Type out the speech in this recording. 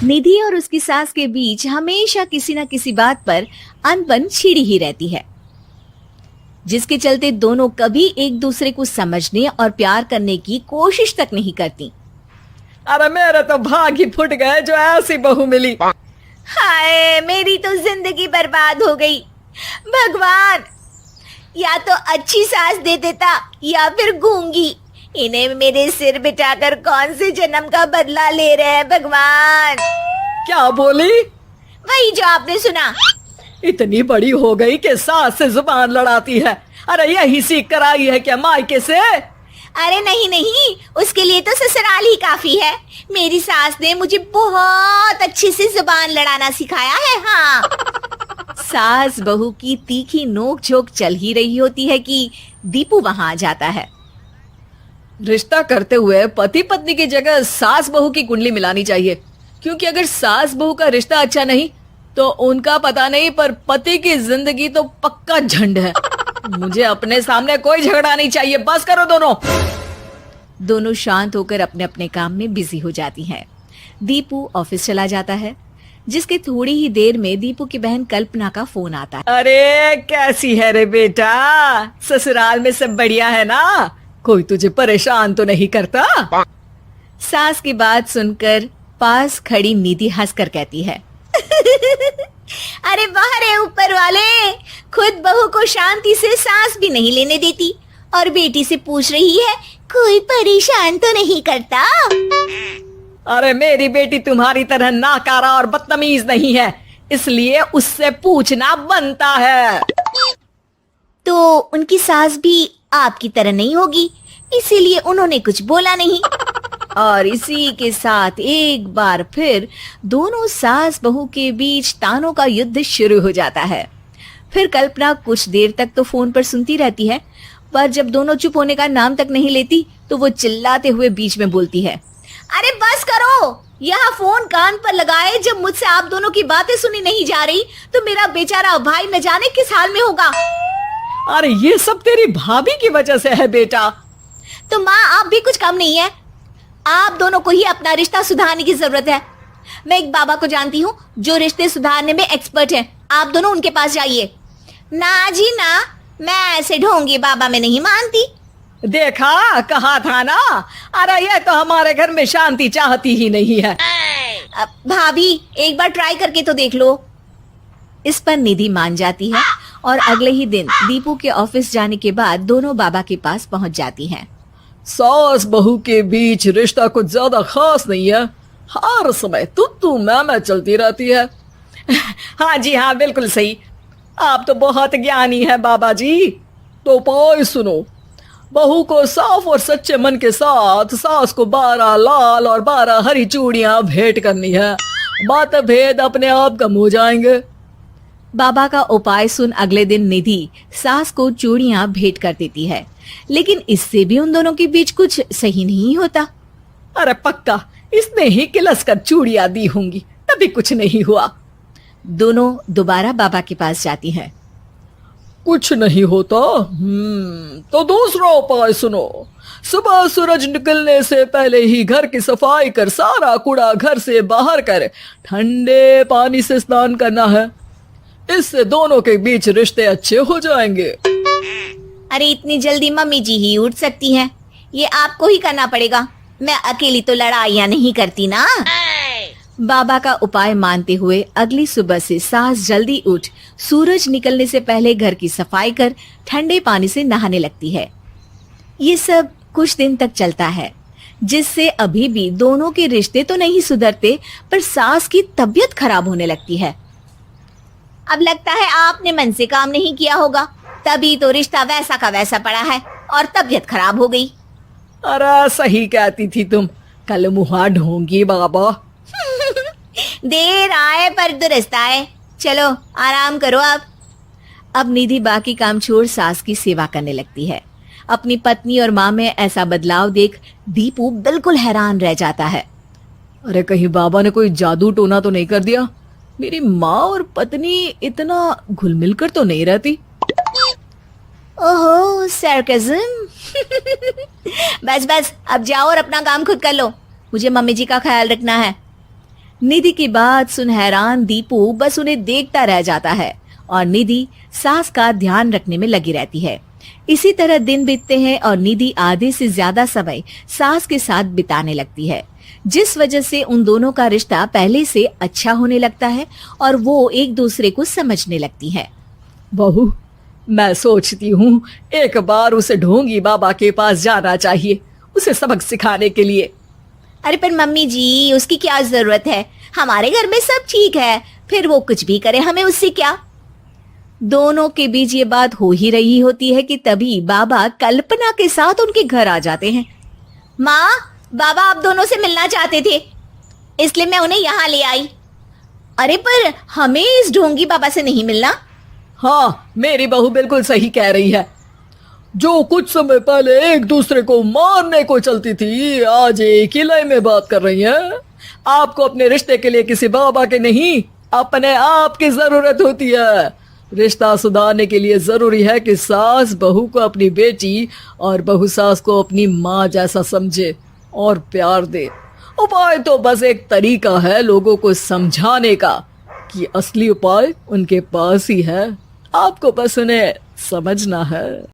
निधि और उसकी सास के बीच हमेशा किसी न किसी बात पर अनबन छिड़ी ही रहती है, जिसके चलते दोनों कभी एक दूसरे को समझने और प्यार करने की कोशिश तक नहीं करती। अरे मेरे तो भाग ही फुट गए जो ऐसी बहू मिली। हाय, मेरी तो जिंदगी बर्बाद हो गई। भगवान, या तो अच्छी सास दे देता या फिर गूंगी। इन्हें मेरे सिर बिठाकर कौन से जन्म का बदला ले रहे हैं भगवान। क्या बोली? वही जो आपने सुना। इतनी बड़ी हो गई कि सास से जुबान लड़ाती है। अरे यही सीख कर आई है क्या मायके से? अरे नहीं नहीं, उसके लिए तो ससुराल ही काफी है। मेरी सास ने मुझे बहुत अच्छे से जुबान लड़ाना सिखाया है। हाँ। सास बहू की तीखी नोक-झोंक चल ही रही होती है कि दीपू वहां आ जाता है। रिश्ता करते हुए पति पत्नी की जगह सास बहू की कुंडली मिलानी चाहिए, क्योंकि अगर सास बहू का रिश्ता अच्छा नहीं तो उनका पता नहीं, पर पति की जिंदगी तो पक्का झंड है। मुझे अपने सामने कोई झगड़ा नहीं चाहिए, बस करो दोनों। दोनों शांत होकर अपने अपने काम में बिजी हो जाती हैं। दीपू ऑफिस चला जाता है, जिसके थोड़ी ही देर में दीपू की बहन कल्पना का फोन आता है। अरे कैसी है रे बेटा? ससुराल में सब बढ़िया है ना? कोई तुझे परेशान तो नहीं करता? सास की बात सुनकर पास खड़ी निधि हंसकर कहती है, अरे वाह रे ऊपर वाले, खुद बहू को शांति से सांस भी नहीं लेने देती और बेटी से पूछ रही है कोई परेशान तो नहीं करता। अरे मेरी बेटी तुम्हारी तरह नाकारा और बदतमीज नहीं है, इसलिए उससे पूछना बनता है। तो उनकी सास भी आपकी तरह नहीं होगी, इसीलिए उन्होंने कुछ बोला नहीं। और इसी के साथ एक बार फिर दोनों सास बहू के बीच तानों का युद्ध शुरू हो जाता है। फिर कल्पना कुछ देर तक तो फोन पर सुनती रहती है, पर जब दोनों चुप होने का नाम तक नहीं लेती तो वो चिल्लाते हुए बीच में बोलती है, अरे बस करो, यह फोन कान पर लगाए जब मुझसे आप दोनों की बातें सुनी नहीं जा रही तो मेरा बेचारा भाई न जाने किस हाल में होगा। अरे ये सब तेरी भाभी की वजह से है बेटा। तो माँ, आप भी कुछ कम नहीं है। आप दोनों को ही अपना रिश्ता सुधारने की जरूरत है। मैं एक बाबा को जानती हूँ जो रिश्ते सुधारने में एक्सपर्ट हैं। आप दोनों उनके पास जाइए। ना जी ना, मैं ऐसे ढोंगी बाबा में नहीं मानती। देखा, कहा था ना। अरे ये तो हमारे घर में शांति चाहती ही नहीं है। भाभी, एक बार ट्राई करके तो देख लो। इस पर निधि मान जाती है और अगले ही दिन दीपू के ऑफिस जाने के बाद दोनों बाबा के पास पहुंच जाती हैं। सास बहू के बीच रिश्ता कुछ ज्यादा खास नहीं है, हर समय तू मैं चलती रहती है। हाँ जी हाँ, बिल्कुल सही। आप तो बहुत ज्ञानी है बाबा जी। तो पाई सुनो, बहू को साफ और सच्चे मन के साथ सास को 12 लाल और 12 हरी चूड़ियां भेंट करनी है। बात भेद अपने आप कम हो जाएंगे। बाबा का उपाय सुन अगले दिन निधि सास को चूड़ियां भेंट कर देती है, लेकिन इससे भी उन दोनों के बीच कुछ सही नहीं होता। अरे पक्का इसने ही किलस कर चूड़ियां दी होंगी, तभी कुछ नहीं हुआ। दोनों दोबारा बाबा के पास जाती हैं। कुछ नहीं होता। तो दूसरा उपाय सुनो। सुबह सूरज निकलने से पहले ही घर की सफाई कर सारा कूड़ा घर से बाहर कर ठंडे पानी से स्नान करना है। इससे दोनों के बीच रिश्ते अच्छे हो जाएंगे। अरे इतनी जल्दी मम्मी जी ही उठ सकती हैं? ये आपको ही करना पड़ेगा। मैं अकेली तो लड़ाइयाँ नहीं करती ना। बाबा का उपाय मानते हुए अगली सुबह से सास जल्दी उठ सूरज निकलने से पहले घर की सफाई कर ठंडे पानी से नहाने लगती है। ये सब कुछ दिन तक चलता है, जिससे अभी भी दोनों के रिश्ते तो नहीं सुधरते, पर सास की तबीयत खराब होने लगती है। अब लगता है आपने मन से काम नहीं किया होगा, तभी तो रिश्ता वैसा का वैसा पड़ा है और तबीयत खराब हो गई। अरे सही कहती थी तुम, कल मुहा ढोंगी बाबा। देर आए पर दुरुस्त आए। चलो आराम करो अब निधि बाकी काम छोड़ सास की सेवा करने लगती है। अपनी पत्नी और माँ में ऐसा बदलाव देख दीपू बिल्कुल हैरान रह जाता है। अरे कहीं बाबा ने कोई जादू टोना तो नहीं कर दिया? मेरी माँ और पत्नी इतना घुल मिल कर तो नहीं रहती। ओहो, सरकाज़म। बस बस, अब जाओ और अपना काम खुद कर लो। मुझे मम्मी जी का ख्याल रखना है। निधि की बात सुन हैरान दीपू बस उन्हें देखता रह जाता है और निधि सास का ध्यान रखने में लगी रहती है। इसी तरह दिन बीतते हैं और निधि आधे से ज्यादा समय सास के साथ बिताने लगती है, जिस वजह से उन दोनों का रिश्ता पहले से अच्छा होने लगता है और वो एक दूसरे को समझने लगती है। बहू, मैं सोचती हूँ एक बार उसे ढोंगी बाबा के पास जाना चाहिए, उसे सबक सिखाने के लिए। अरे पर मम्मी जी, उसकी क्या जरूरत है? हमारे घर में सब ठीक है, फिर वो कुछ भी करे, हमें उससे क्या। दोनों के बीच ये बात हो ही रही होती है कि तभी बाबा कल्पना के साथ उनके घर आ जाते हैं। माँ, बाबा आप दोनों से मिलना चाहते थे, इसलिए मैं उन्हें यहाँ ले आई। अरे पर हमें इस ढोंगी बाबा से नहीं मिलना। हाँ, मेरी बहू बिल्कुल सही कह रही है। जो कुछ समय पहले एक दूसरे को मारने को चलती थी, आज एक ही लय में बात कर रही है। आपको अपने रिश्ते के लिए किसी बाबा के नहीं, अपने आप की जरूरत होती है। रिश्ता सुधारने के लिए जरूरी है कि सास बहू को अपनी बेटी और बहू सास को अपनी माँ जैसा समझे और प्यार दे। उपाय तो बस एक तरीका है लोगों को समझाने का कि असली उपाय उनके पास ही है, आपको बस उन्हें समझना है।